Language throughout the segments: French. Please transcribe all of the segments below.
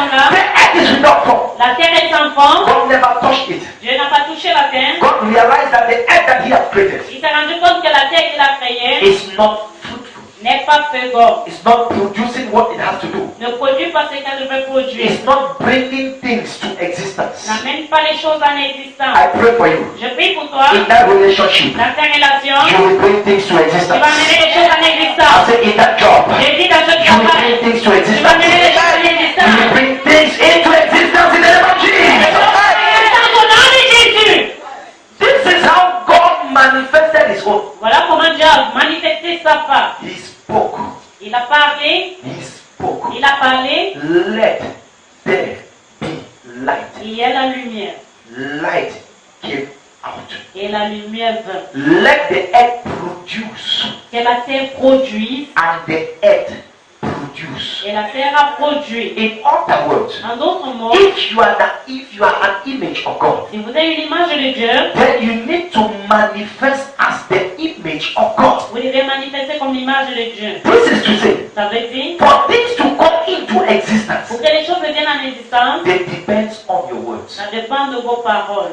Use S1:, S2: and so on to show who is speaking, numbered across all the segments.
S1: personne-là,
S2: the earth is without form.
S1: la terre est sans forme,
S2: God never touched it.
S1: Dieu n'a pas touché la terre.
S2: God realized that the earth that He has created
S1: Il s'est rendu compte que la terre qu'il a créée
S2: is not fruitful.
S1: n'est pas féconde,
S2: It's not producing what it has to do.
S1: ne produit pas ce qu'elle devrait produire,
S2: It's not bringing things to existence.
S1: n'amène pas les choses en existence.
S2: I pray for you.
S1: Je prie pour toi,
S2: In that relationship,
S1: dans ta relation,
S2: you will bring things to
S1: tu
S2: existence.
S1: vas amener les choses en
S2: I
S1: existence.
S2: say in that job,
S1: J'ai dit dans ce
S2: you will
S1: travail,
S2: bring things to
S1: tu vas
S2: existence.
S1: amener les choses en
S2: You will
S1: existence.
S2: bring things into existence in the name of Jesus.
S1: Dans le nom de Jésus.
S2: This is how God manifested His own.
S1: Voilà comment Dieu a manifesté sa part.
S2: He spoke.
S1: Il a parlé,
S2: He spoke.
S1: il a parlé,
S2: Let there be light.
S1: il y a la lumière.
S2: Light came out.
S1: Et la lumière vint.
S2: Let the earth produce,
S1: Que la terre produise,
S2: and the earth produce.
S1: et la terre a produit.
S2: In other words,
S1: En d'autres mots,
S2: if you are an image of God,
S1: si vous avez une image de Dieu,
S2: then you need to manifest as the image of God.
S1: vous devez manifester comme l'image de Dieu.
S2: This is to say,
S1: Ça veut dire,
S2: for things to come into existence,
S1: pour que les choses deviennent en existence,
S2: it depends on your words.
S1: ça dépend de vos paroles.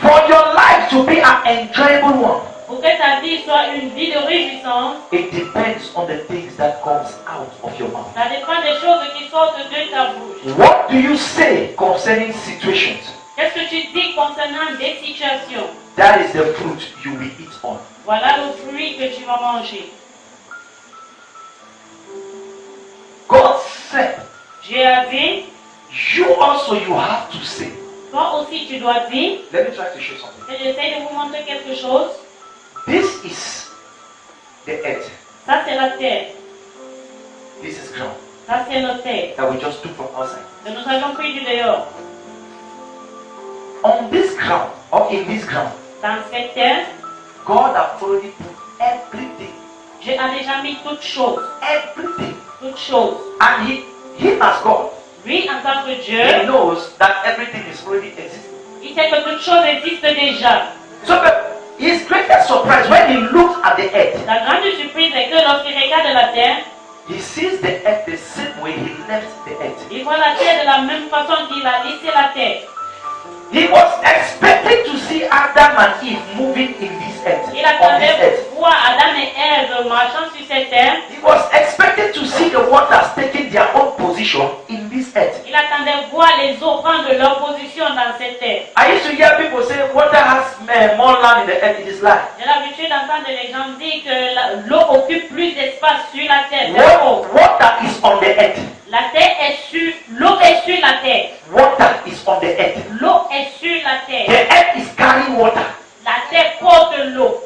S2: For your life to be an enjoyable one,
S1: Pour que ta vie soit une vie de réjouissance,
S2: it depends on the things that comes out of your mouth.
S1: ça dépend des choses qui sortent de ta bouche.
S2: What do you say concerning situations?
S1: Qu'est-ce que tu dis concernant des situations?
S2: That is the fruit you will eat on.
S1: Voilà le fruit que tu vas manger.
S2: God said,
S1: Dieu a dit,
S2: you also you have to say.
S1: toi aussi tu dois dire,
S2: Let me try to show something.
S1: et j'essaie de vous montrer quelque chose.
S2: This is the earth.
S1: Ça c'est la terre,
S2: This is ground
S1: ça c'est notre terre,
S2: that we just took from outside.
S1: que nous avons pris du dehors.
S2: On this ground, or in this ground,
S1: Dans cette terre,
S2: God has already put everything.
S1: Dieu a déjà mis toutes choses,
S2: Everything.
S1: toutes choses.
S2: And He as God,
S1: Lui, en tant que
S2: He
S1: Dieu,
S2: knows that everything is already existing.
S1: il sait que toutes choses existent déjà.
S2: So his greatest surprise when he looks at the earth,
S1: La grande surprise est que lorsqu'il regarde la terre,
S2: he sees the earth the same way he left the earth.
S1: il voit la terre de la même façon qu'il a laissé la terre.
S2: He was expecting to see Adam and Eve moving in this earth,
S1: Il
S2: on this
S1: attendait
S2: earth.
S1: voir Adam et Ève marchant sur cette terre.
S2: He was expecting to see the waters taking their own position in this earth.
S1: Il attendait voir les eaux prendre leur position dans cette terre.
S2: I used to hear people say water has more land in the earth. It is lie.
S1: J'ai l'habitude d'entendre les gens dire que l'eau occupe plus d'espace sur la terre. C'est faux.
S2: Water is on the earth.
S1: La terre est sur, l'eau est sur la terre.
S2: Water is on the earth.
S1: L'eau est sur la terre.
S2: The earth is carrying water.
S1: La terre porte l'eau.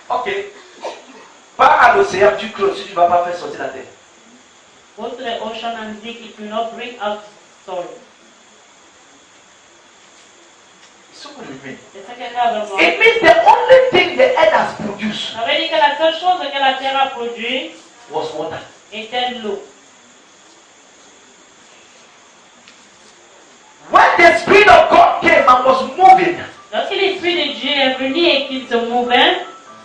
S2: Ok. Pas à l'océan, tu clôt si tu ne vas pas faire sortir la terre.
S1: Go to the ocean and dig, it will not bring out soil.
S2: So what do you mean?
S1: C'est ça que j'ai à voir.
S2: It means the only thing the earth has produced
S1: Ça veut dire que la seule chose que la terre a produit
S2: was water.
S1: était l'eau.
S2: When the Spirit of God came and was moving,
S1: Lorsque l'Esprit de Dieu est venu et qu'il se mouvait,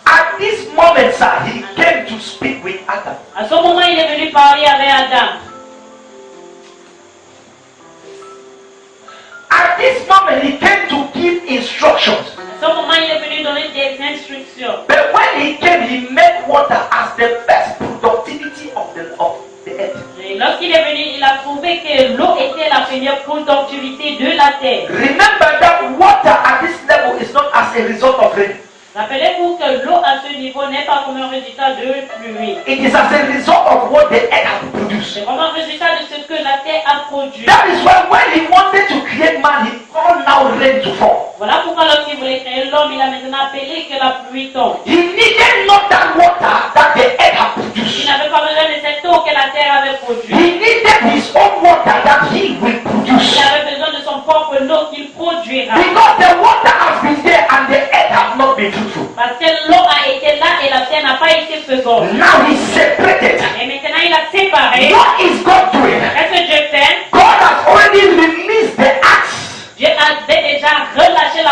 S2: at this moment, sir, he came to speak with Adam.
S1: à ce moment il est venu parler avec Adam.
S2: At this moment, he came to give instructions.
S1: À ce moment il est venu donner des instructions.
S2: But when he came, he made water as the best productivity of the earth.
S1: Et lorsqu'il est venu, il a trouvé que l'eau était la première productivité de la terre.
S2: Remember that water at this level is not as a result of rain.
S1: Rappelez-vous que l'eau à ce niveau n'est pas comme un résultat de pluie.
S2: It is as a result of what the earth has produced.
S1: C'est vraiment un résultat de ce que la terre a produit.
S2: That is why when he wanted to create man, he called now rain to fall.
S1: Voilà pourquoi lorsqu'il voulait créer l'homme, il a maintenant appelé que la pluie tombe.
S2: He needed not that water that the earth had
S1: Il
S2: produced.
S1: n'avait pas besoin de cette eau que la terre avait produite.
S2: He needed his own water that he will produce.
S1: Il avait besoin de son propre eau qu'il produira.
S2: Because the water has been there and the earth has not been fruitful.
S1: Parce que l'eau a été là et la terre n'a pas été féconde.
S2: Now he's separated.
S1: Et maintenant il a séparé.
S2: What is God doing?
S1: Qu'est-ce que Dieu fait?
S2: God has already released the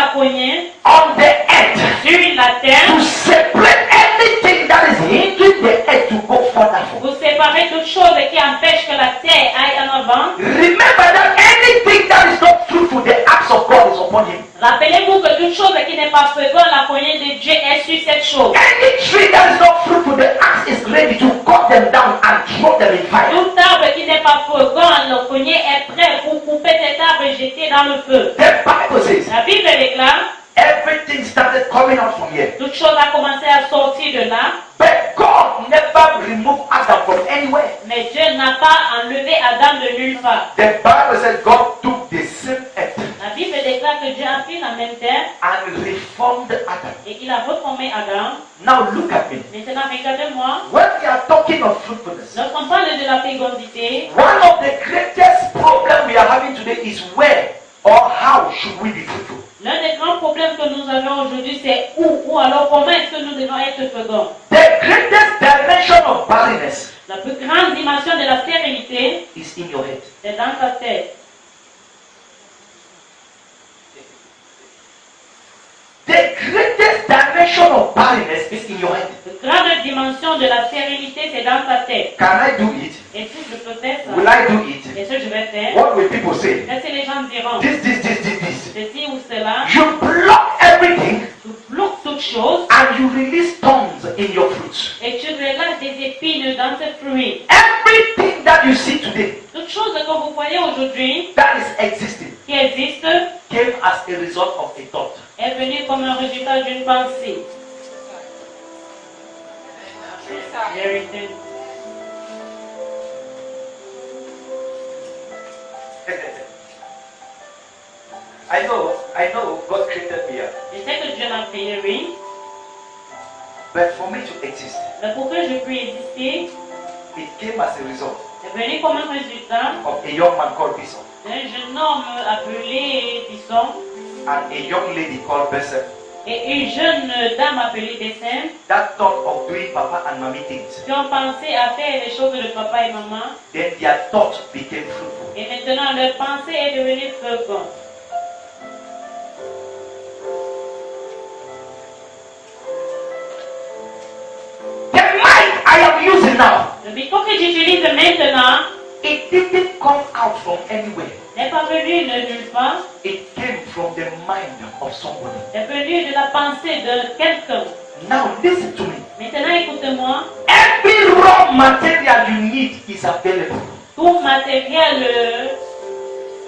S1: la poignée
S2: on the earth
S1: sur la terre
S2: to separate anything that is hindering the earth to go further forward.
S1: pour séparer toutes choses qui empêchent que la terre aille en avant.
S2: Remember that anything that is not fruitful, the axe of God is upon him.
S1: Rappelez-vous que toute chose qui n'est pas féconde, la poignée de Dieu est sur cette chose.
S2: Any tree that is not fruitful, the axe is ready to cut them down and throw them in fire.
S1: Tout arbre qui n'est pas fécond, le poignet est prêt pour couper cet arbre et jeter dans le feu.
S2: The Bible says
S1: La Bible déclare,
S2: everything started coming out from here.
S1: toute chose a commencé à sortir de là,
S2: But God never removed Adam from anywhere.
S1: mais Dieu n'a pas enlevé Adam de nulle part.
S2: The Bible says God took the same earth
S1: La Bible déclare que Dieu a pris la même terre
S2: and reformed Adam.
S1: et qu'il a reformé Adam.
S2: Now look at me.
S1: Maintenant, regardez-moi.
S2: When we are talking of fruitfulness,
S1: Lorsqu'on parle de la fécondité,
S2: one of the greatest problems we are having today is where or how should we be fruitful?
S1: l'un des grands problèmes que nous avons aujourd'hui, c'est où ou alors comment est-ce que nous devons être féconds.
S2: The greatest dimension of barrenness
S1: La plus grande dimension de la stérilité,
S2: is in your head.
S1: c'est dans ta tête.
S2: The greatest dimension of barrenness is in your head.
S1: La grande dimension de la stérilité, c'est dans ta tête.
S2: Can I do it?
S1: Et si je peux faire
S2: Will
S1: ça,
S2: I do it?
S1: et ce que je vais faire,
S2: What will people say?
S1: qu'est-ce que les gens diront?
S2: This.
S1: Ceci ou cela,
S2: You block everything
S1: tu bloques toutes choses
S2: and you release thorns in your fruits.
S1: et tu relâches des épines dans tes fruits.
S2: Everything that you see today
S1: Toutes choses que vous voyez aujourd'hui
S2: that is existing
S1: qui existent
S2: came as a result of a thought.
S1: est venue comme un résultat d'une pensée. Vérité.
S2: I know God created me,
S1: Je sais que Dieu m'a créé, oui,
S2: but for me to exist,
S1: mais pour que je puisse exister,
S2: it came as a result
S1: est venu comme un résultat
S2: of a young man called Bison
S1: d'un jeune homme appelé Bisson
S2: and a young lady called Bessel
S1: et une jeune dame appelée Bessin
S2: that thought of doing papa and mommy things.
S1: qui ont pensé à faire les choses de papa et maman
S2: Then their thought became fruitful.
S1: et maintenant leur pensée est devenue féconde.
S2: The mind I am using now,
S1: Le micro que j'utilise maintenant
S2: it didn't come out from anywhere.
S1: n'est pas venu de nulle part,
S2: It came from the mind of somebody.
S1: est venu de la pensée de quelqu'un.
S2: Now listen to me.
S1: Maintenant écoutez-moi,
S2: Every raw material you need is available.
S1: tout matériel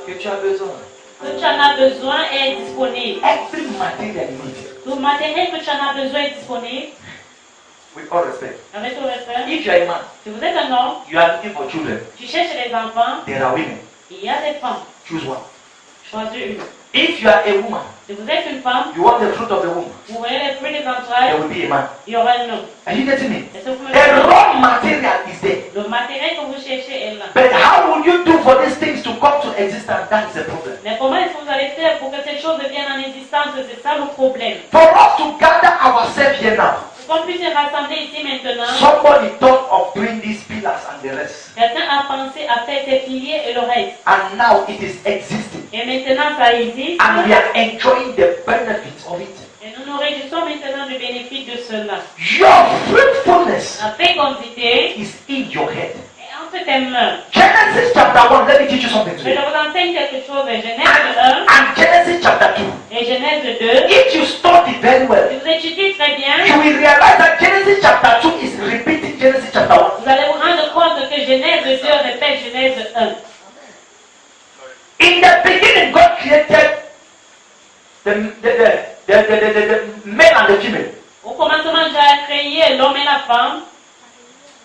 S2: Que tu as besoin.
S1: que tu en as besoin est disponible.
S2: Every material you need.
S1: Tout matériel que tu en as besoin est disponible.
S2: With all respect.
S1: Avec tout respect.
S2: If you are a man,
S1: Si vous êtes un homme,
S2: you are looking for children.
S1: tu cherches les enfants,
S2: There are women.
S1: il y a des femmes.
S2: Choose one.
S1: Choisis une.
S2: If you are a woman,
S1: Si vous êtes une femme,
S2: you want the fruit of the womb,
S1: vous voyez les fruits des
S2: there
S1: entrailles,
S2: will be a man.
S1: il y aura un homme.
S2: Are you getting me?
S1: Est-ce que vous me
S2: The
S1: dites?
S2: raw material is there.
S1: Le matériel que vous cherchez est là.
S2: But how will you do for these things to come to existence? That is the problem.
S1: Mais comment est-ce que vous allez faire pour que ces choses viennent en existence? C'est ça le problème.
S2: For us to gather ourselves here now,
S1: Pour qu'on puisse se rassembler ici maintenant,
S2: somebody thought of doing these pillars and the rest.
S1: quelqu'un a pensé à faire ces piliers et le reste.
S2: And now it is existing.
S1: Et maintenant ça existe.
S2: And we are enjoying the benefits of it.
S1: Et nous nous réjouissons maintenant du bénéfice de cela.
S2: Your fruitfulness
S1: La fécondité
S2: is in your head.
S1: est entre tes mains.
S2: Genesis chapter 1, let me teach you something
S1: Je
S2: today.
S1: vous enseigne quelque chose. Genèse
S2: And
S1: 1
S2: Genesis chapter 2.
S1: et Genèse 2.
S2: If you study very well,
S1: Si vous étudiez très bien,
S2: you will realize that Genesis chapter 2 is repeating Genesis chapter 1.
S1: vous allez vous rendre compte que Genèse 2 répète Genèse 1.
S2: In the beginning, God created the male and the female.
S1: Au commencement, Dieu a créé l'homme et la femme.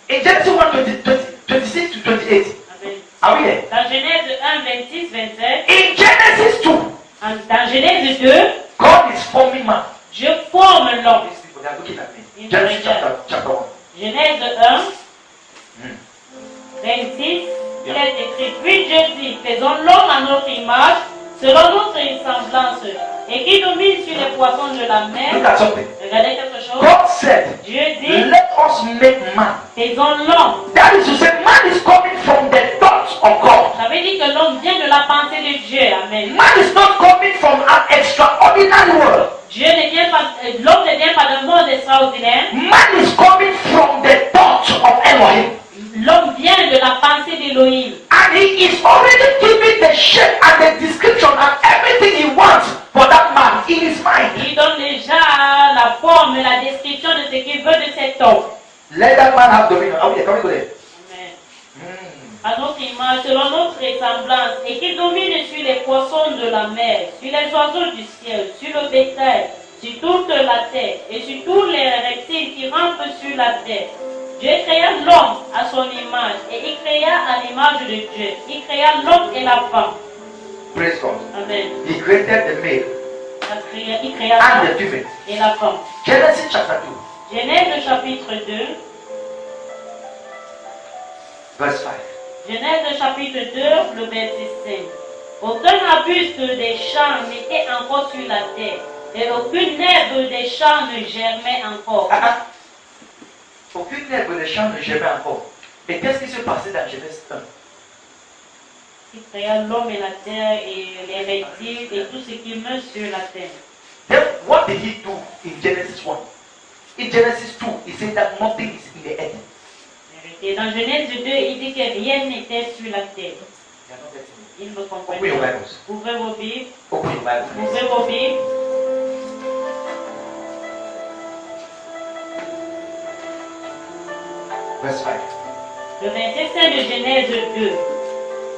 S2: In Genesis 1, 26 to 28.
S1: Amen.
S2: Are we there?
S1: Dans Genèse 1, 26, 27.
S2: In Genesis 2,
S1: Dans Genèse 2,
S2: God is forming man.
S1: Dieu forme l'homme.
S2: These people, they are looking at me. Genesis chapter 1.
S1: Genèse 1, 26, il est écrit, puis Dieu dit, faisons l'homme à notre image, selon notre semblance, et qui domine sur les poissons de la
S2: Look
S1: mer.
S2: at something.
S1: Regardez quelque chose.
S2: God said,
S1: Dieu dit,
S2: let us make man.
S1: faisons l'homme.
S2: That is to say, man is coming from the thoughts of God.
S1: Ça veut dire que l'homme vient de la pensée de Dieu. Amen.
S2: Man is not coming from an external extraordinary world.
S1: L'homme ne vient pas d'un monde extraordinaire.
S2: Man is coming from the thought of Elohim.
S1: L'homme vient de la pensée d'Élohim.
S2: And he is already giving the shape and the description and everything he wants for that man in his mind.
S1: Il donne déjà la forme et la description de ce qu'il veut de cet homme.
S2: Let that man have dominion. Oh, yeah, come there.
S1: Amen. À notre image, selon notre ressemblance, et qu'il domine sur les poissons de la mer, sur les oiseaux du ciel, sur le bétail, sur toute la terre, et sur tous les reptiles qui rampent sur la terre. Dieu créa l'homme à son image, et il créa à l'image de Dieu. Il créa l'homme et la femme.
S2: Praise God.
S1: Amen.
S2: He created the male
S1: Il créa
S2: and
S1: l'homme
S2: the female.
S1: et la femme.
S2: Genesis chapter 2,
S1: Genèse chapitre 2,
S2: verse 5.
S1: Genèse chapitre 2, le verset 5. Aucun arbuste des champs n'était encore sur la terre, et aucune herbe des champs ne germait encore.
S2: Aucune herbe de champ ne germait encore. Et qu'est-ce qui se passait dans Genèse 1?
S1: Il créa l'homme et la terre, et les reptiles, et tout ce qui meurt sur la terre.
S2: Then what did he do in Genesis 1? In Genesis 2, he said that nothing is in the earth.
S1: Et dans Genèse 2, il dit que rien n'était sur la terre.
S2: They are not getting it.
S1: Il me comprend.
S2: Open your Bibles.
S1: Ouvrez vos Bibles.
S2: Open your Bibles.
S1: Ouvrez vos Bibles.
S2: Verse 5.
S1: Le verset 5 de Genèse 2.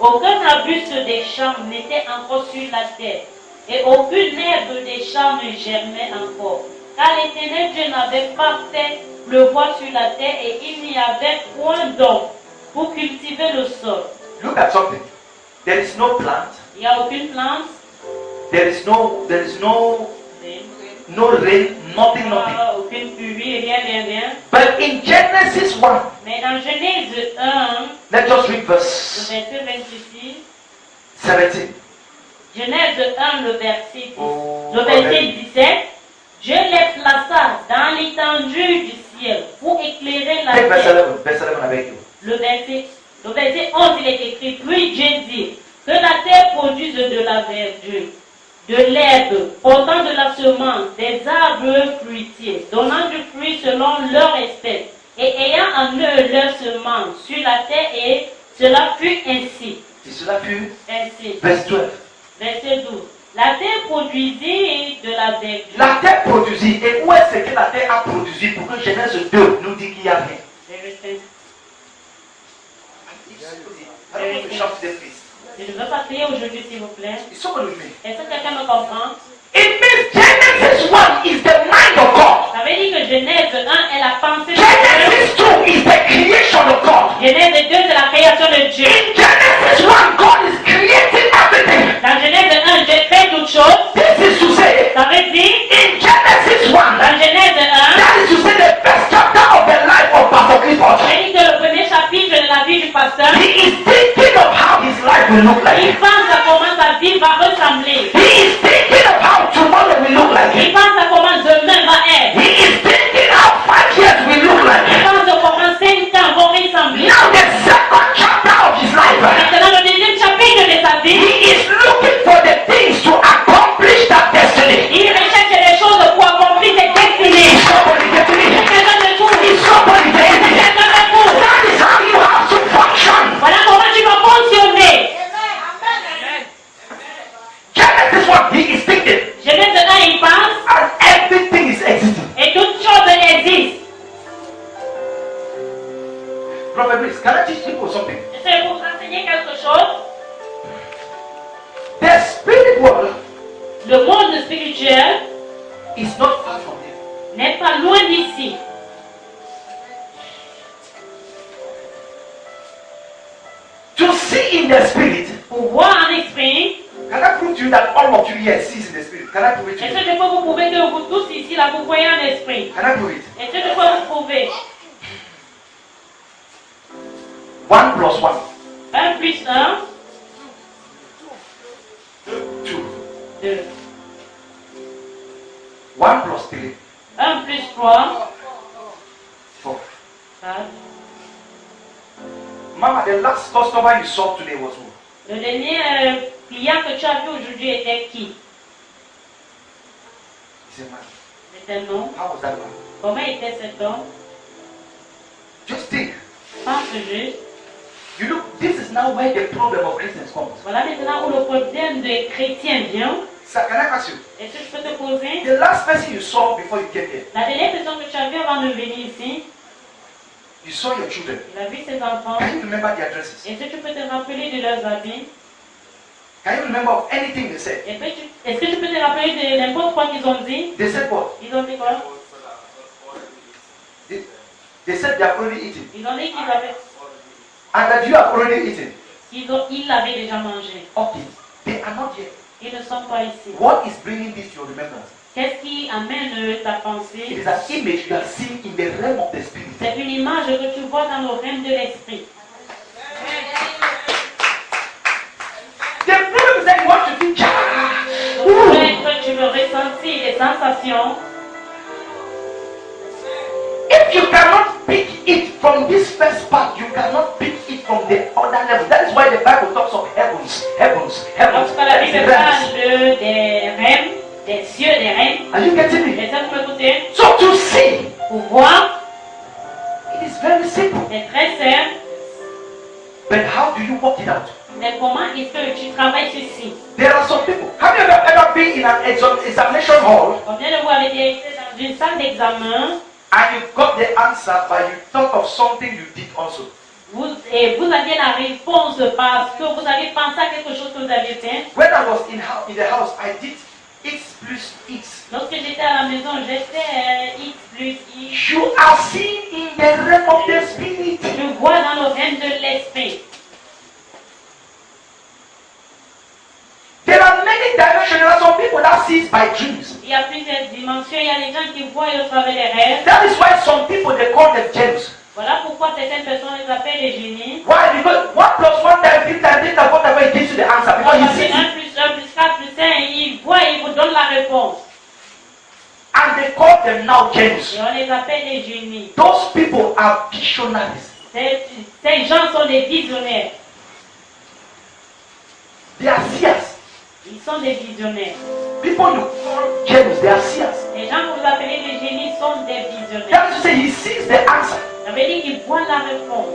S1: Aucun arbuste des champs n'était encore sur la terre, et aucune herbe des champs ne germait encore. Car l'Éternel Dieu n'avait pas fait pleuvoir sur la terre, et il n'y avait point d'homme pour cultiver le sol.
S2: Look at something. There is no plant.
S1: Il n'y a aucune plante,
S2: There is no rain, nothing.
S1: aucune pluie, rien.
S2: But in Genesis 1,
S1: Mais dans Genèse 1,
S2: let's just read
S1: le
S2: verse
S1: verset 26,
S2: 17.
S1: Genèse 1, le verset 10,
S2: Oh,
S1: le verset 17, Dieu les plaça dans l'étendue du ciel pour éclairer la
S2: Take verse
S1: terre.
S2: 11. Verse 11, I beg you.
S1: Le verset 11, il est écrit, puis Dieu dit, que la terre produise de la verdure, de l'herbe, portant de la semence, des arbres fruitiers, donnant du fruit selon leur espèce, et ayant en eux leur semence sur la terre, et cela fut ainsi.
S2: Et cela fut
S1: Ainsi.
S2: verse 12.
S1: Verset 12. La terre produisit de la verdure.
S2: La terre produisit. Et où est-ce que la terre a produit? Pour que Genèse 2 nous dit qu'il n'y a rien.
S1: Verset.
S2: I don't want to shout to them, please.
S1: Je ne veux pas crier aujourd'hui, s'il vous plaît.
S2: Is someone with me?
S1: Est-ce que quelqu'un me comprend?
S2: It means Genesis 1 is the mind of God.
S1: Ça veut dire que Genèse 1 est la pensée de Dieu.
S2: Genesis 2 is the creation of God.
S1: Genèse 2, c'est la création de Dieu.
S2: In Genesis 1, God is creating everything.
S1: Dans Genèse 1, Dieu fait toutes choses.
S2: This is to say,
S1: Ça veut dire,
S2: in Genesis 1,
S1: dans Genèse 1,
S2: that is to say the first chapter of the life of Pastor Clifford.
S1: ça veut dire que le premier chapitre de la vie du pasteur,
S2: He is thinking of how his life will look
S1: il
S2: like.
S1: pense à comment sa vie va ressembler.
S2: He is thinking of how tomorrow will look like.
S1: Il pense à comment demain va être.
S2: He is thinking how 5 years will look
S1: Il
S2: like.
S1: pense à comment 5 ans vont ressembler.
S2: Now the second chapter of his life,
S1: Maintenant, le deuxième chapitre de sa vie,
S2: he is looking for the things to accomplish that destiny.
S1: il recherche des choses pour accomplir ses destinées.
S2: Is somebody getting it?
S1: Quelqu'un de vous.
S2: Is somebody getting it?
S1: Quelqu'un de vous.
S2: That is how you have to function.
S1: Voilà comment tu vas fonctionner.
S2: Genesis 1, he is thinking,
S1: Genèse 1, il pense
S2: and everything is existing.
S1: et toutes choses existent.
S2: Prophet Chris, can I teach people something?
S1: Je vais vous enseigner quelque chose.
S2: The spirit world
S1: Le monde spirituel
S2: is not far from here.
S1: n'est pas loin d'ici.
S2: To see in the spirit,
S1: Pour voir en esprit,
S2: can I prove to you that all of you here sees in the spirit? Can I prove it to
S1: est-ce que
S2: you?
S1: je peux vous prouver que vous tous ici, là, vous voyez en esprit?
S2: Can I prove it?
S1: Est-ce que je peux vous prouver?
S2: 1 plus 1,
S1: 1 plus 1,
S2: 2.
S1: 2.
S2: 1 plus 3,
S1: 1 plus 3,
S2: 4.
S1: 4.
S2: Mama, the last customer you saw today was who?
S1: Le dernier client que tu as vu aujourd'hui était qui?
S2: He's a man.
S1: C'est un homme.
S2: How was that man?
S1: Comment était cet homme?
S2: Just think.
S1: Pense juste.
S2: You look, this is now where the problem of Christians comes.
S1: Voilà maintenant où le problème des chrétiens vient.
S2: So can I ask you?
S1: Est-ce que je peux te poser?
S2: The last person you saw before you came here,
S1: La dernière personne que tu as vue avant de venir ici,
S2: you saw your children.
S1: il a vu ses enfants.
S2: Can you remember their dresses?
S1: Est-ce que tu peux te rappeler de leurs habits?
S2: Can you remember of anything they said?
S1: Est-ce que tu peux te rappeler de n'importe quoi qu'ils ont dit?
S2: They said what?
S1: Ils ont dit quoi?
S2: They said they have already eaten.
S1: Ils ont dit qu'ils avaient...
S2: And that you have already eaten.
S1: Ils l'avaient déjà mangé.
S2: Okay. They are not here.
S1: Ils ne sont pas ici.
S2: What is bringing this to your remembrance?
S1: Qu'est-ce qui amène ta
S2: It
S1: pensée?
S2: is an image you are seeing in the realm of the spirit.
S1: C'est une image que tu vois dans le règne de l'esprit.
S2: The problem is that you want to think,
S1: Donc peut-être tu veux ressentir des sensations.
S2: if you cannot pick it from this first part, you cannot pick it from the other level. That is why the Bible talks of heavens.
S1: Lorsque la Bible parle
S2: Realms.
S1: des règnes, des cieux, des règnes,
S2: Are you getting me?
S1: les hommes peuvent écouter,
S2: So to see,
S1: pour voir,
S2: it is very simple.
S1: c'est très simple.
S2: But how do you work it out?
S1: Mais comment est-ce que tu travailles ceci?
S2: There are some people. Have you ever been in an examination hall
S1: Combien de vous avez été dans une salle d'examen
S2: and you got the answer, but you thought of something you did also?
S1: et vous aviez la réponse parce que vous avez pensé à quelque chose que vous avez fait?
S2: When I was in the house, I did X plus X.
S1: Lorsque j'étais à la maison, j'ai fait X plus X.
S2: You are seeing in the realm of the spirit.
S1: Je vois dans le règne de l'esprit.
S2: There are many dimensions. There are some people that sees by dreams.
S1: Il y a plusieurs dimensions. Il y a des gens qui voient au travers des rêves.
S2: That is why some people they call them genius.
S1: Voilà pourquoi certaines personnes les appellent les génies.
S2: Why? Because 1 plus 1 times 3 times 3 whatever it gives you the answer. Because
S1: Parce
S2: he
S1: que
S2: sees
S1: 1
S2: it.
S1: plus 1 plus 4 plus 5, ils voient et ils vous donnent la réponse.
S2: And they call them now genius.
S1: Et on les appelle les génies.
S2: Those people are visionaries.
S1: Ces gens sont des visionnaires.
S2: They are seers.
S1: Ils sont des visionnaires.
S2: People you call genius, they are seers.
S1: Les gens que vous appelez les génies sont des visionnaires.
S2: That is to say, he sees the answer.
S1: Ça veut dire qu'ils voient la réponse.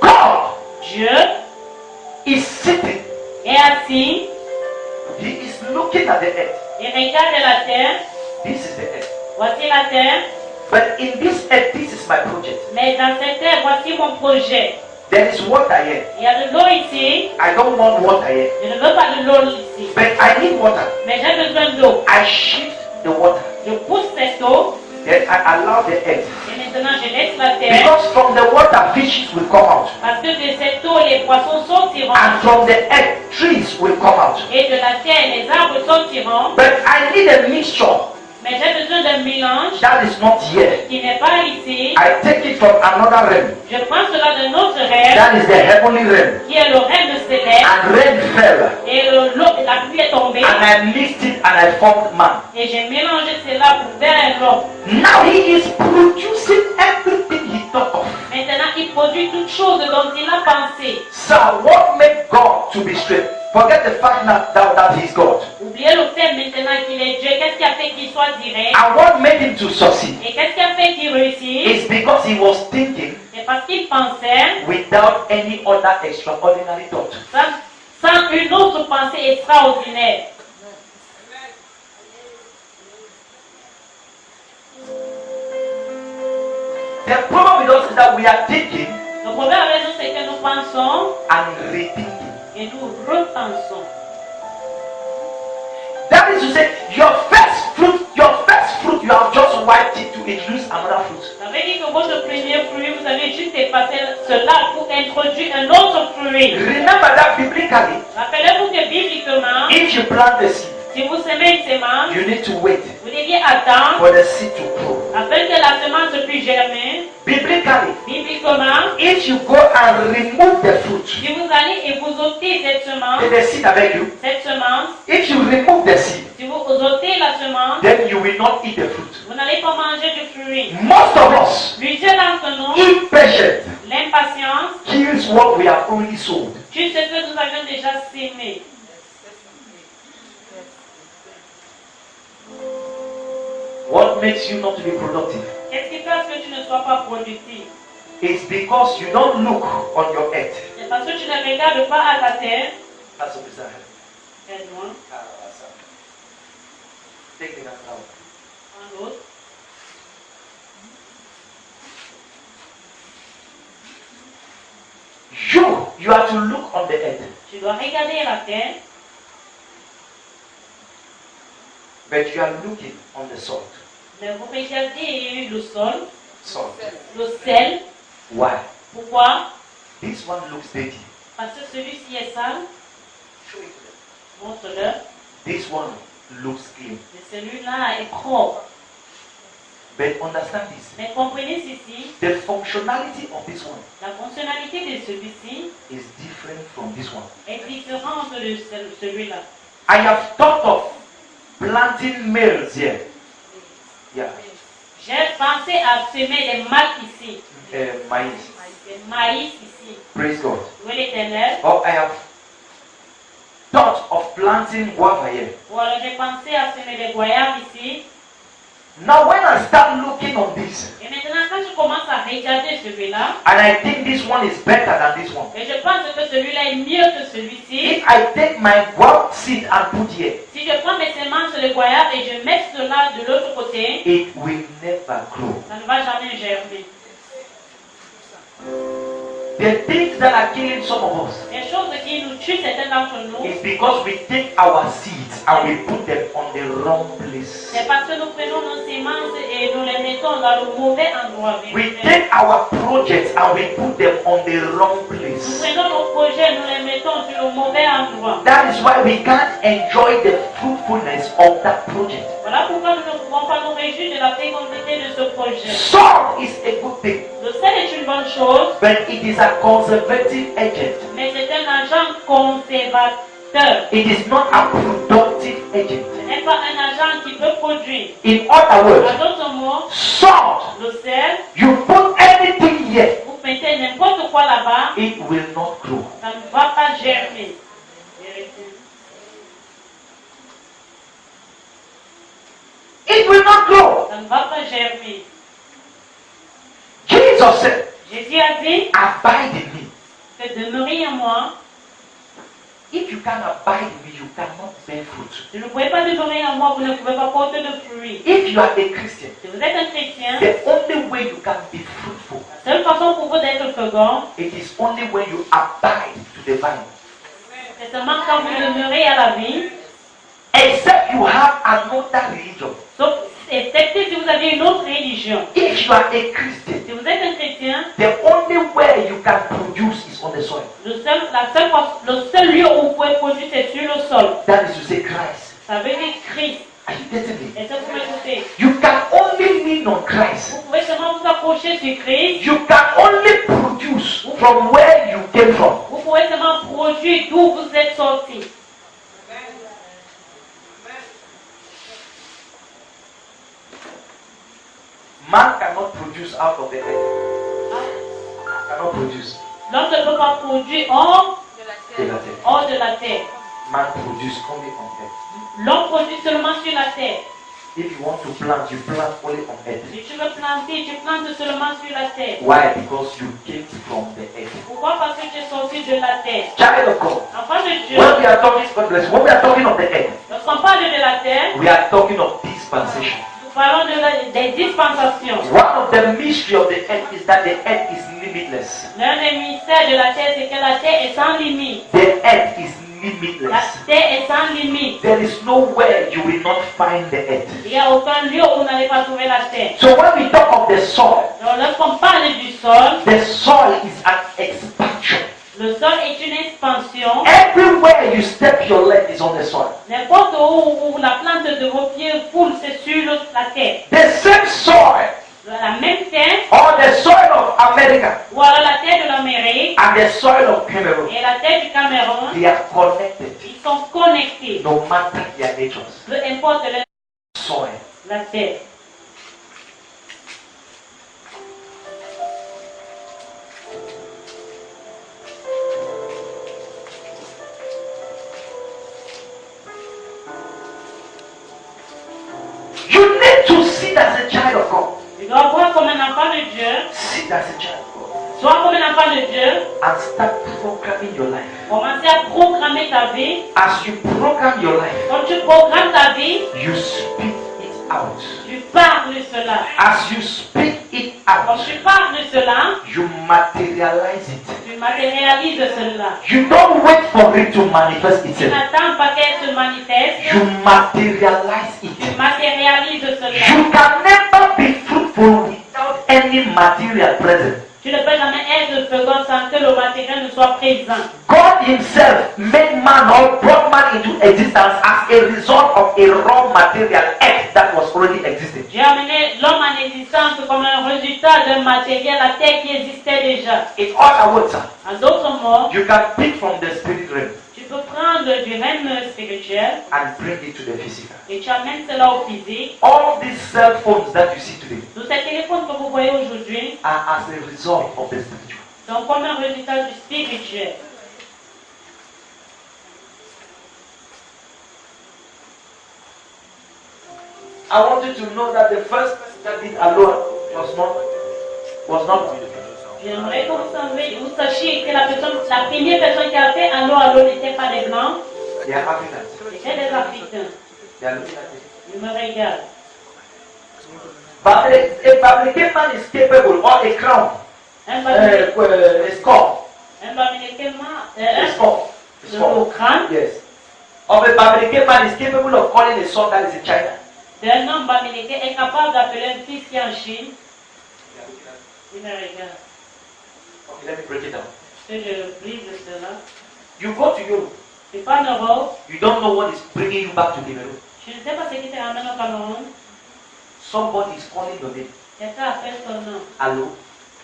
S2: God
S1: Dieu
S2: is sitting.
S1: est assis
S2: He is looking at the earth.
S1: et regarde la terre.
S2: This is the earth.
S1: Voici la terre.
S2: But in this earth, this is my project.
S1: Mais dans cette terre, voici mon projet.
S2: There is water here.
S1: Il y a de l'eau ici.
S2: I don't want water here.
S1: Je ne veux pas de l'eau ici.
S2: But I need water.
S1: Mais j'ai besoin d'eau.
S2: I shift the water.
S1: Je pousse cette eau.
S2: Then I allow the earth.
S1: Et maintenant, je laisse la terre.
S2: Because from the water, fishes will come out.
S1: Parce que de cette eau, les poissons sortiront.
S2: And from the earth, trees will come out.
S1: Et de la terre, les arbres sortiront.
S2: But I need a mixture
S1: Mais j'ai besoin d'un mélange
S2: that is not here.
S1: qui n'est pas ici.
S2: I take it from another realm.
S1: Je prends cela d'un autre rêve,
S2: That is the heavenly realm.
S1: qui est le rêve céleste.
S2: And rain fell.
S1: Et la pluie est tombée.
S2: And I mixed it and I formed man.
S1: Et j'ai mélangé cela pour faire un homme.
S2: Now he is producing everything he thought of.
S1: Maintenant, il produit toutes choses dont il a pensé.
S2: So what made God to be straight? Forget the fact now that he's God.
S1: Oubliez le fait maintenant qu'il est Dieu. Qu'est-ce qui a fait qu'il soit direct?
S2: And what made him to succeed
S1: Et qu'est-ce qui a fait qu'il réussisse?
S2: is because he was thinking
S1: C'est parce qu'il pensait
S2: without any other extraordinary thought.
S1: sans une autre pensée extraordinaire.
S2: The problem with us is that we are thinking
S1: Le problème avec nous, c'est que nous pensons
S2: and rethinking.
S1: et nous repensons.
S2: That is to say, your first fruit, you have just wiped it to introduce another fruit.
S1: Ça veut dire que votre premier fruit, vous avez juste effacé cela pour introduire un autre fruit.
S2: Remember that biblically,
S1: Rappelez-vous que bibliquement,
S2: if you plant the seed,
S1: si vous semez une semence,
S2: you need to wait
S1: vous deviez attendre
S2: for the seed to grow.
S1: afin que la semence puisse germer.
S2: Biblically,
S1: Bibliquement,
S2: if you go and remove the fruit,
S1: si vous allez et vous ôtez cette semence,
S2: the seed avec you,
S1: cette semence,
S2: if you remove the seed,
S1: si vous ôtez la semence,
S2: then you will not eat the fruit.
S1: vous n'allez pas manger du fruit.
S2: Most of us,
S1: Plusieurs d'entre nous,
S2: impatient,
S1: l'impatience,
S2: kills what we have already sown.
S1: tue ce que nous avions déjà sémé.
S2: What makes you not to be productive?
S1: Qu'est-ce qui fait à ce que tu ne sois pas productif?
S2: It's because you don't look on your head.
S1: C'est parce que tu ne regardes pas à ta terre.
S2: That's what desire.
S1: Aide-moi.
S2: Take the next out.
S1: Un autre.
S2: You have to look on the head.
S1: Tu dois regarder la terre.
S2: But you are looking on the salt.
S1: Mais vous regardez le sol,
S2: Salt.
S1: le sel.
S2: Why?
S1: Pourquoi?
S2: This one looks dirty.
S1: Parce que celui-ci est sale.
S2: Show it to them.
S1: Montre-le.
S2: This one looks clean.
S1: Mais celui-là est propre.
S2: But understand this.
S1: Mais comprenez ceci.
S2: The functionality of this one
S1: La fonctionnalité de celui-ci
S2: is different from this one.
S1: est différente de celui-là.
S2: I have thought of planting maize here. Yeah.
S1: J'ai pensé à semer des maïs ici.
S2: Maïs.
S1: Des maïs ici.
S2: Praise God.
S1: Où est l'Éternel?
S2: Or I have thought of planting guava here.
S1: Ou alors j'ai pensé à semer des goyaves ici.
S2: Now when I start looking on this,
S1: Et maintenant quand je commence à regarder celui-là,
S2: and I think this one is better than this one.
S1: et je pense que celui-là est mieux que celui-ci.
S2: If I take my guava seed and put here,
S1: Si je prends mes semences de goyave et je mets cela de l'autre côté,
S2: it will never grow.
S1: ça ne va jamais germer.
S2: The things that are killing some of us
S1: Les choses qui nous tuent certains d'entre nous,
S2: is because we take our seeds and we put them on the wrong place.
S1: c'est parce que nous prenons nos semences et nous les mettons dans le mauvais endroit.
S2: We take our projects and we put them on the wrong
S1: Nous
S2: place.
S1: prenons nos projets, nous les mettons sur le mauvais endroit.
S2: That is why we can't enjoy the fruitfulness of that project.
S1: Voilà pourquoi nous ne pouvons pas nous réjouir de la fécondité de ce projet.
S2: Salt is a good thing,
S1: Le sel est une bonne chose,
S2: but it is a conservative agent.
S1: mais c'est un agent conservateur.
S2: It is not a productive agent.
S1: Ce n'est pas un agent qui peut produire.
S2: In other words,
S1: En d'autres mots,
S2: salt,
S1: le sel,
S2: you put anything here,
S1: vous mettez n'importe quoi là-bas,
S2: it will not grow.
S1: ça ne va pas germer.
S2: It will not grow.
S1: Ça ne va pas germer.
S2: Jesus said,
S1: Jésus a dit
S2: abide in me.
S1: que demeurer en moi.
S2: If you can't abide in me, you cannot bear fruit.
S1: Si vous ne pouvez pas demeurer en moi, vous ne pouvez pas porter de fruits.
S2: If you are a Christian,
S1: Si vous êtes un chrétien,
S2: the only way you can be fruitful,
S1: la seule façon pour vous d'être fécond,
S2: it is only when you abide to the vine.
S1: c'est seulement quand vous demeurez à la vie,
S2: Except you have another religion.
S1: sauf excepté si vous avez une autre religion.
S2: If you are a Christian,
S1: Si vous êtes un chrétien,
S2: the only way you can produce is on the soil.
S1: le seul lieu où vous pouvez produire, c'est sur le sol.
S2: That is to say Christ.
S1: Ça veut dire Christ.
S2: Are you getting me?
S1: Est-ce que vous m'écoutez?
S2: You can only lean on Christ.
S1: Vous pouvez seulement vous accrocher sur Christ.
S2: You can only produce from where you came from.
S1: Vous pouvez seulement produire d'où vous êtes sorti.
S2: Man cannot produce out of the earth. Cannot produce.
S1: L'homme ne peut pas produire hors
S2: De la terre.
S1: hors de la terre.
S2: Man produce only on earth.
S1: L'homme produit seulement sur la terre.
S2: If you want to plant, you plant only on earth.
S1: Si tu veux planter, tu plantes seulement sur la terre.
S2: Why? Because you came from the earth.
S1: Pourquoi? Parce que tu es sorti de la terre.
S2: Child of God.
S1: Enfant de Dieu,
S2: When we are talking, God bless you. When we are talking of the earth,
S1: lorsqu'on parle de la terre,
S2: we are talking of dispensation.
S1: nous parlons des dispensations.
S2: One of the mystery of the earth is that the earth is limitless.
S1: L'un des mystères de la terre, c'est que la terre est sans limite.
S2: The earth is
S1: La
S2: limitless.
S1: terre est sans limite.
S2: There is nowhere you will not find the earth.
S1: Il n'y a aucun lieu où vous n'allez pas trouver la terre.
S2: So when we talk of the soil,
S1: Donc lorsqu'on parle du sol,
S2: the soil is an expansion.
S1: le sol est une expansion.
S2: Everywhere you step your leg is on the soil.
S1: N'importe où la plante de vos pieds foule, c'est sur la terre.
S2: The same soil
S1: La même terre,
S2: or the soil of America
S1: ou alors la terre de l'Amérique
S2: and the soil of Cameroon,
S1: et la terre du Cameroun,
S2: they are connected
S1: ils sont connectés.
S2: no matter their natures.
S1: Peu importe
S2: Soil.
S1: la terre.
S2: You need to see
S1: dois voir comme un enfant de Dieu.
S2: Sit as a child of God.
S1: Sois comme un enfant de Dieu.
S2: And start programming your life.
S1: Commencez à programmer ta vie.
S2: As you program your life,
S1: Quand tu programmes ta vie,
S2: you speak it out.
S1: tu parles de cela.
S2: As you speak it
S1: Quand
S2: out,
S1: tu parles de cela,
S2: you materialize it.
S1: tu matérialises cela.
S2: You don't wait for it to manifest
S1: Tu
S2: itself.
S1: n'attends pas qu'elle se manifeste.
S2: You materialize
S1: Tu
S2: it.
S1: matérialises cela.
S2: You can never be fruitful without any material present.
S1: Tu ne peux jamais être fécond sans que le matériel ne soit présent.
S2: God himself made man or brought man into existence as a result of a raw material earth that was already existing.
S1: J'ai amené l'homme en existence comme un résultat d'un matériel, la terre qui existait déjà.
S2: In other words,
S1: En d'autres mots,
S2: you can pick from the spirit realm
S1: tu peux prendre du règne spirituel
S2: and bring it to the physical.
S1: et tu amènes cela au physique.
S2: All these cell phones that you see today
S1: Tous ces téléphones que vous voyez aujourd'hui
S2: are as a result of the spiritual.
S1: sont comme un résultat du spirituel.
S2: I want you to know that the first person that did alone was not
S1: J'aimerais que vous sachiez que la première personne qui a fait allô n'était pas des blancs,
S2: they are Africans.
S1: c'était des Africains.
S2: They are looking at it.
S1: Ils me regardent.
S2: But a fabricate man is capable, or a crown, a skull,
S1: Un bamilekema,
S2: a skull,
S1: le crâne
S2: yes. Of a fabricate man is capable of calling a son that is in China.
S1: d'un homme bamileke est capable d'appeler un fils qui est en Chine. Il me regarde.
S2: Okay, let me break it down.
S1: Que je brise cela.
S2: You go to Europe,
S1: C'est pas en Europe.
S2: you don't know what is bringing you back to Cameroon.
S1: Je ne sais pas ce qui te ramène au Cameroun.
S2: Somebody is calling your name.
S1: Quelqu'un appelle ton nom.
S2: Hello,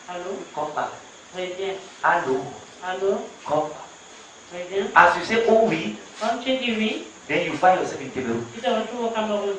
S1: Allô?
S2: come back.
S1: Reviens.
S2: Hello,
S1: Allô?
S2: come back.
S1: Reviens.
S2: As you say, oh oui,
S1: Quand tu dis oui,
S2: then you find yourself in Cameroon.
S1: tu te retrouves au Cameroun.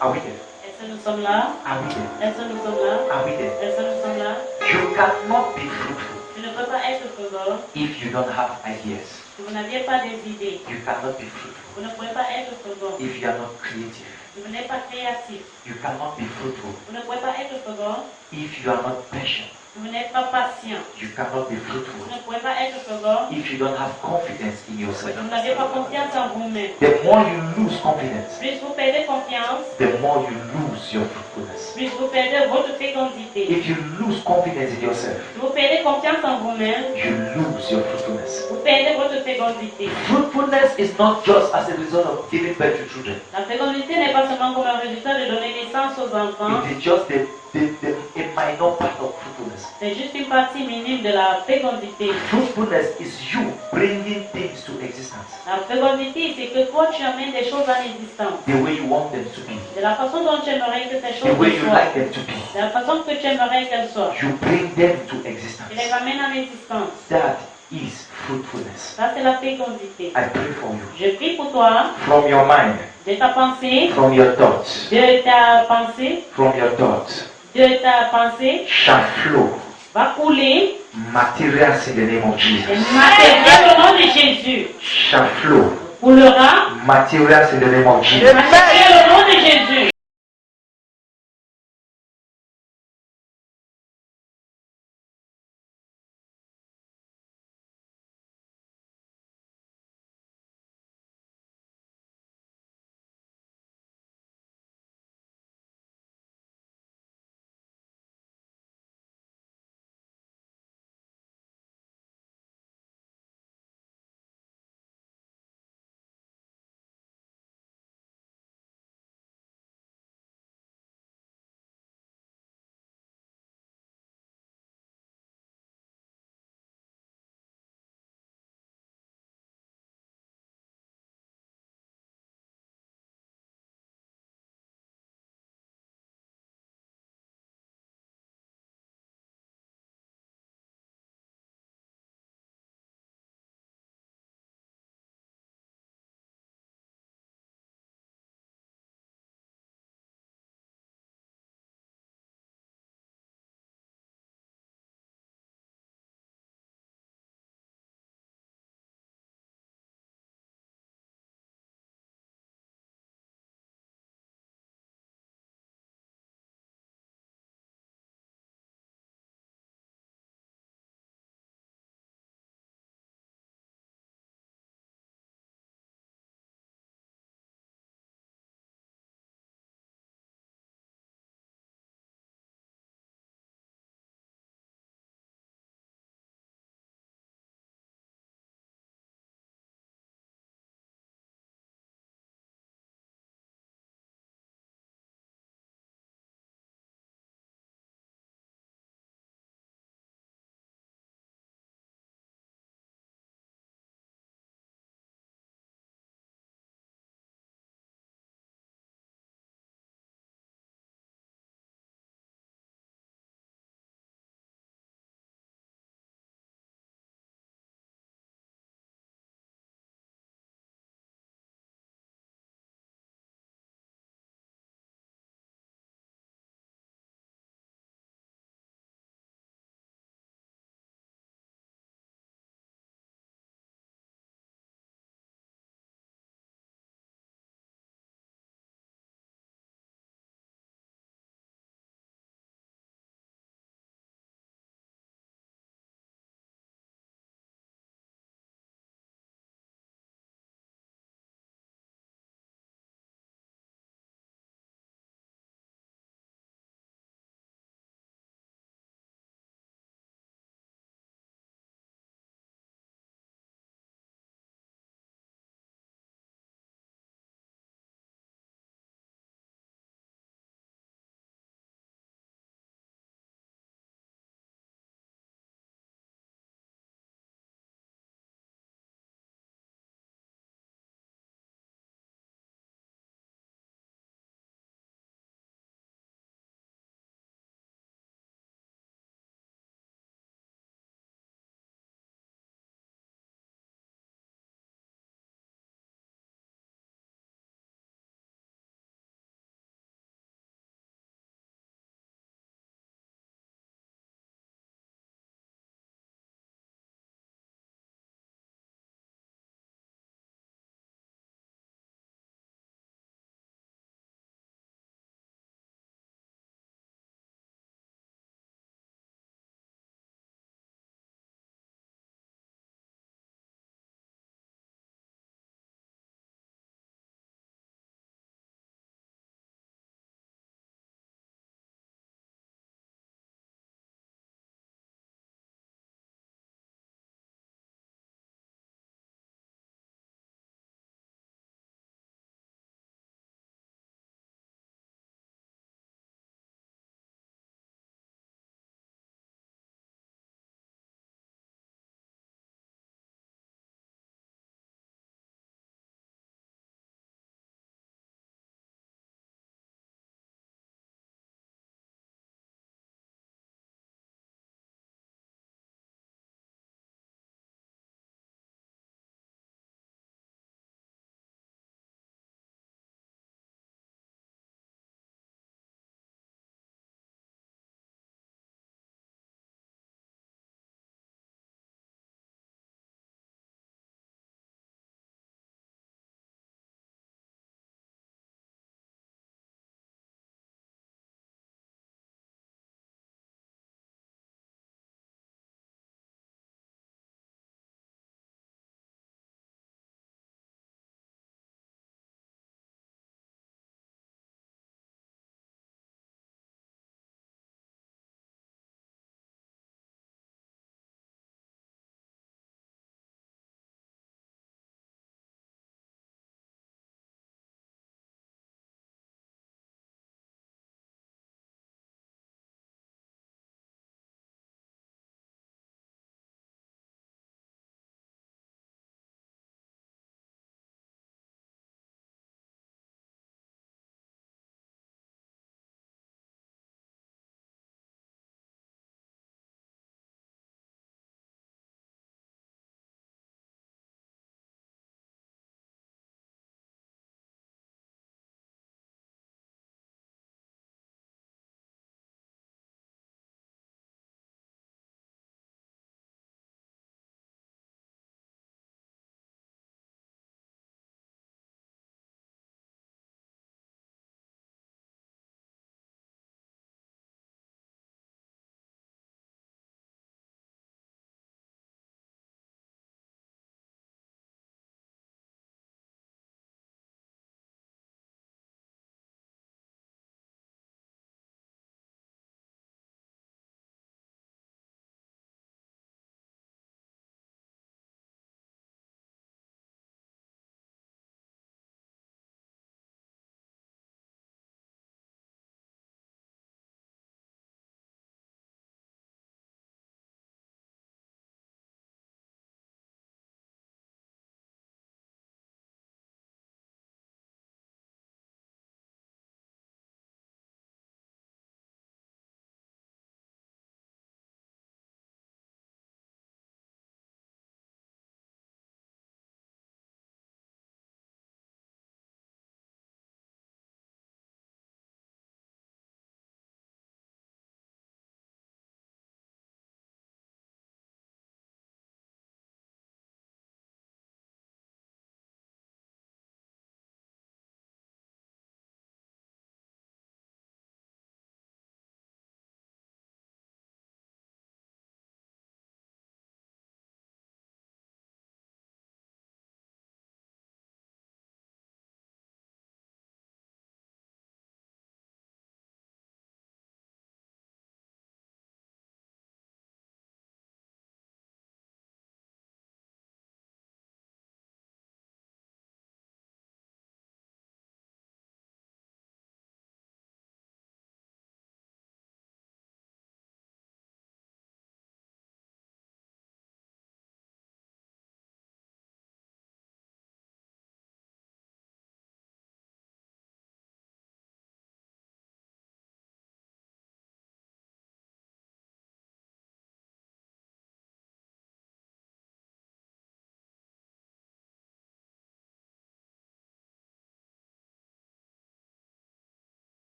S2: Are we there?
S1: Est-ce que nous sommes là?
S2: Are we there?
S1: Est-ce que nous sommes là?
S2: Are we there?
S1: Est-ce que nous sommes là?
S2: You cannot be fruitful
S1: Tu ne peux pas être fécond
S2: if you don't have ideas.
S1: si vous n'aviez pas des idées.
S2: You cannot be fruitful
S1: Vous ne pouvez pas être fécond
S2: if you are not creative.
S1: si vous n'êtes pas créatif.
S2: You cannot be fruitful
S1: Vous ne pouvez pas être fécond
S2: if you are not patient.
S1: si vous n'êtes pas patient.
S2: You cannot be
S1: Vous
S2: fruitful
S1: ne pouvez pas être fécond
S2: if you don't have confidence in yourself.
S1: si vous n'avez pas confiance en vous-même.
S2: The more you lose confidence,
S1: Plus vous perdez confiance,
S2: the more you lose your fruitfulness.
S1: plus vous perdez votre fécondité.
S2: If you lose confidence in yourself,
S1: Si vous perdez confiance en vous-même,
S2: you lose your fruitfulness.
S1: vous perdez votre fécondité.
S2: Fruitfulness is not just as a result of giving birth to children.
S1: La fécondité n'est pas seulement comme un résultat de donner naissance aux enfants,
S2: It is just a minor part of fruitfulness.
S1: c'est juste une partie minime de la fécondité.
S2: Fruitfulness is you bringing things to existence
S1: La fécondité, c'est que toi tu amènes des choses à l'existence.
S2: the way you want them to be,
S1: De la façon dont tu aimerais que ces
S2: the
S1: choses
S2: way you
S1: soient.
S2: like them to be.
S1: De la façon que tu aimerais qu'elles soient.
S2: You bring them to
S1: Tu les
S2: existence.
S1: amènes à l'existence.
S2: That is fruitfulness.
S1: Ça, c'est la fécondité.
S2: I pray for you.
S1: Je prie pour toi,
S2: From your mind,
S1: de ta pensée,
S2: from your thoughts,
S1: de ta pensée,
S2: from your thoughts,
S1: de ta pensée,
S2: shall flow
S1: va couler
S2: materials in the name of
S1: des
S2: Jesus.
S1: matériels au nom de Jésus.
S2: Shall flow
S1: Coulera
S2: materials in the name of
S1: des
S2: Jesus.
S1: matériels au nom de Jésus.